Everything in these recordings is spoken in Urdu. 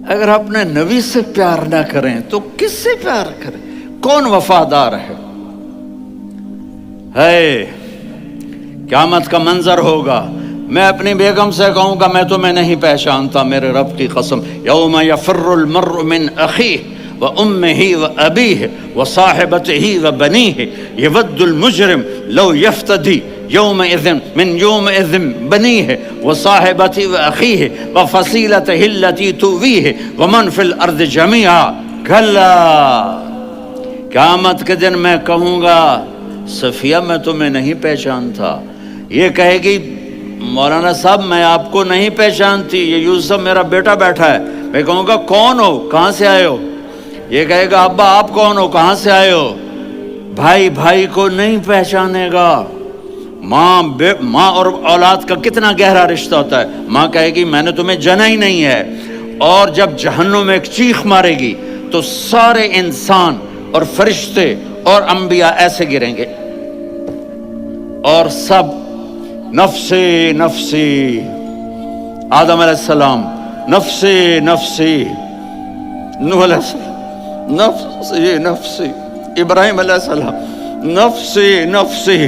اگر اپنے نبی سے پیار نہ کریں تو کس سے پیار کریں؟ کون وفادار ہے؟ قیامت کا منظر ہوگا، میں اپنی بیگم سے کہوں گا میں تمہیں نہیں پہچانتا، میرے رب کی قسم، یوم یفر المرء من اخیہ وامہ وابیہ وصاحبتہ وبنیہ یود المجرم لو یفتدی یومئذ من یومئذ بنیہ وصاحبتہ واخیہ وفصیلتہ التی تؤویہ ومن فی الارض جمیعا کلا، قیامت کے دن میں کہوں گا صفیہ میں تمہیں نہیں پہچانتا، یہ کہے گی مولانا صاحب میں آپ کو نہیں پہچانتی، یہ یوسف میرا بیٹا بیٹھا ہے، میں کہوں گا کون ہو، کہاں سے آئے ہو؟ یہ کہے گا ابا آپ کون ہو، کہاں سے آئے ہو؟ بھائی بھائی کو نہیں پہچانے گا۔ ماں اور اولاد کا کتنا گہرا رشتہ ہوتا ہے، ماں کہے گی میں نے تمہیں جنا ہی نہیں ہے، اور جب جہنم میں ایک چیخ مارے گی تو سارے انسان اور فرشتے اور انبیاء ایسے گریں گے اور سب نفسی نفسی، آدم علیہ السلام نفسی نفسی، نوح علیہ السلام نفسی نفسی، ابراہیم علیہ السلام نفسی نفسی،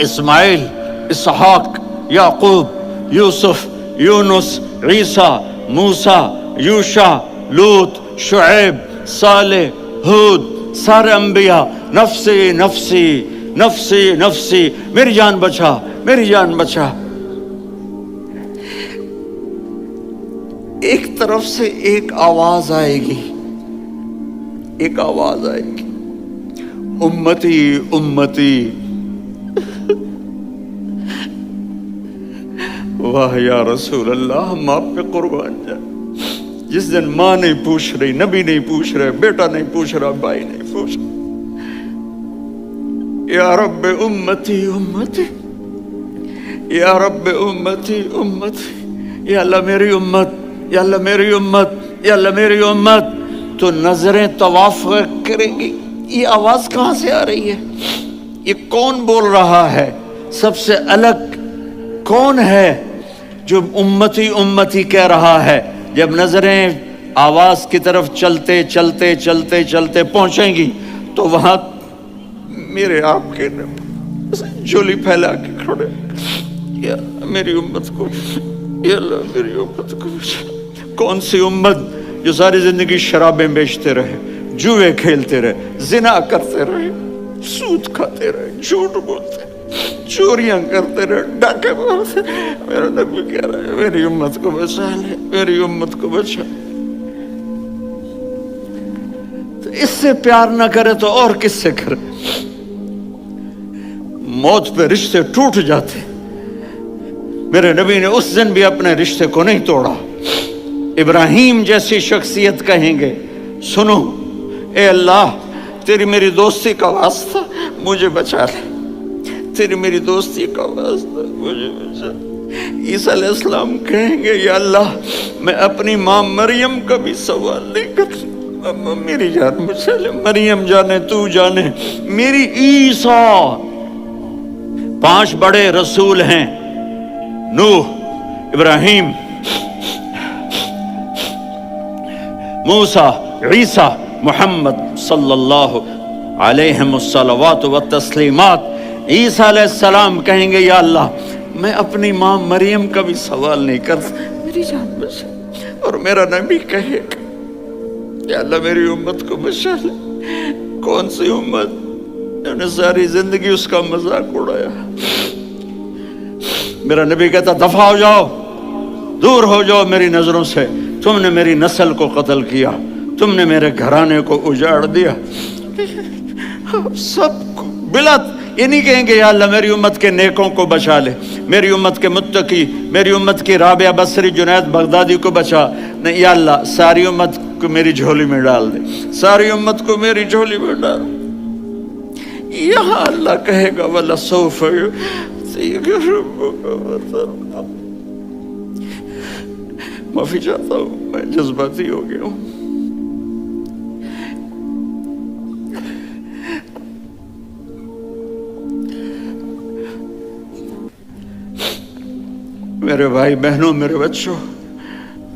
اسماعیل، اسحاق، یعقوب، یوسف، یونس، عیسیٰ، موسیٰ، یوشع، لوط، شعیب، صالح، ہود، سارے انبیاء نفسی نفسی نفسی نفسی، میری جان بچا میری جان بچا۔ ایک طرف سے ایک آواز آئے گی، ایک آواز آئے گی، امتی امتی، واہ یا رسول اللہ، ہم آپ پہ قربان جائیں۔ جس دن ماں نہیں پوچھ رہی، نبی نہیں پوچھ رہے، بیٹا نہیں پوچھ رہا، بھائی نہیں پوچھ رہا، یا رب امتی امتی، یا رب امتی امتی، یا اللہ میری امت، یا اللہ میری امت، یا اللہ میری امت، تو نظریں طواف کریں گی، یہ آواز کہاں سے آ رہی ہے؟ یہ کون بول رہا ہے؟ سب سے الگ کون ہے جو امتی امتی کہہ رہا ہے؟ جب نظریں آواز کی طرف چلتے چلتے چلتے چلتے پہنچیں گی تو وہاں میرے آپ کے جھولی پھیلا کے کھڑے، یا میری امت کو، یا اللہ میری امت کو۔ کون سی امت جو ساری زندگی شرابیں بیچتے رہے، جوئے کھیلتے رہے، زنا کرتے رہے، سود کھاتے رہے، جھوٹ بولتے رہے، چوریاں کرتے رہے، ڈاکے مارتے رہے؟ میرا نبی کہہ رہا ہے میری امت کو بچا لے، میری امت کو بچا۔ تو اس سے پیار نہ کرے تو اور کس سے کرے؟ موت پہ رشتے ٹوٹ جاتے، میرے نبی نے اس دن بھی اپنے رشتے کو نہیں توڑا۔ ابراہیم جیسی شخصیت کہیں گے سنو اے اللہ تیری میری دوستی کا واسطہ مجھے بچا لے، تیری میری دوستی کا واسطہ مجھے بچا لے۔ عیسیٰ علیہ السلام کہیں گے یا اللہ میں اپنی ماں مریم کا بھی سوال نہیں کرتا، میری جان بچا لے، مریم جانے تو جانے میری عیسیٰ۔ 5 بڑے رسول ہیں، نوح، ابراہیم، موسیٰ، عیسیٰ، محمد صلی اللہ علیہ الصلوات والتسلیمات۔ عیسیٰ علیہ السلام کہیں گے یا اللہ میں اپنی ماں مریم کا بھی سوال نہیں کرتا، میری جان بچا۔ اور میرا نبی کہے گا یا اللہ میری امت کو بچا لے۔ کون سی امت جنہوں نے ساری زندگی اس کا مذاق اڑایا؟ میرا نبی کہتا دفع ہو جاؤ، دور ہو جاؤ میری نظروں سے، تم نے میری نسل کو قتل کیا، تم نے میرے گھرانے کو اجاڑ دیا۔ سب کو بلا یہ نہیں کہیں گے یا اللہ میری امت کے نیکوں کو بچا لے، میری امت کے متقی، میری امت کی رابعہ بصری، جنید بغدادی کو بچا، نہیں یا اللہ ساری امت کو میری جھولی میں ڈال دے، ساری امت کو میری جھولی میں ڈال۔ یہاں اللہ کہے گا وَلَسَوْفَ يُعْطِيكَ رَبُّكَ فَتَرْضَىٰ۔ معافی چاہتا ہوں، میں جذباتی ہو گیا ہوں۔ میرے بھائی بہنوں، میرے بچوں،